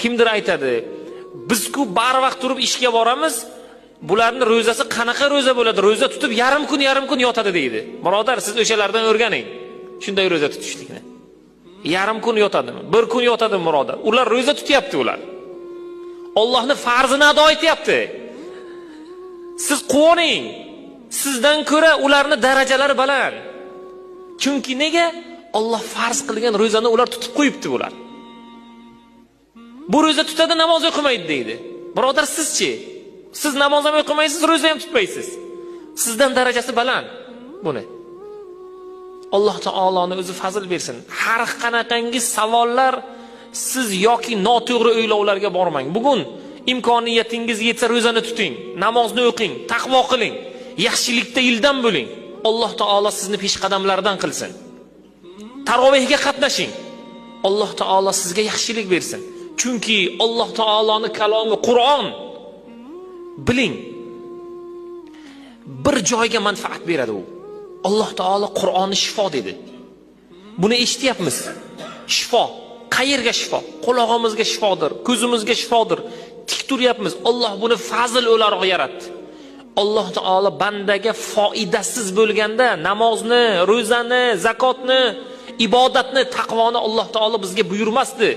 Kimdir aytadi, biz-ku barvaqt turib ishga boramiz, bularning ro'zasi qanaqa ro'za bo'ladi? Ro'za tutib yarim kun yotadi deydi. Birodar, siz o'shalardan o'rganing. Shunday ro'za tutishlikni. Yarim kun yotadimi? Bir kun yotadimi, birodar? Ular ro'za tutyapti ular. Allohning farzini ado etyapti. Siz quvoning. Sizdan ko'ra ularning darajalari baland. Chunki nega? Alloh farz qilgan ro'zani ular tutib qo'yibdi bular. Bu ro'za tutadi, namoz o'qimaydi deydi. Birodar, sizchi? Siz namoz ham o'qimaysiz, ro'za ham tutmaysiz. Sizdan darajasi baland buni. Alloh taoloning o'zi fazl bersin. Har qanaqangiz savollar siz yoki noto'g'ri o'ylovlarga bormang. Bugun imkoniyatingiz yetsa ro'zani tuting, namozni o'qing, taqvo qiling, yaxshilikda yildan bo'ling. Alloh taolo sizni peshqadamlardan qilsin. Tarovehga qatnashing. Alloh taolo sizga yaxshilik bersin. Chunki Alloh taoloning kalomi Qur'on. Biling, bir joyga manfaat beradi u. Alloh taolo Qur'onni shifo dedi. Buni eshityapmiz. Shifo. Qayerga shifo? Quloqimizga shifodir, ko'zimizga shifodir. Tik turyapmiz. Alloh buni fazl o'laroq yaratdi. Alloh taolo bandaga foydasiz bo'lganda namozni, ro'zani, zakotni, ibodatni, taqvoni Alloh taolo bizga buyurmasdi.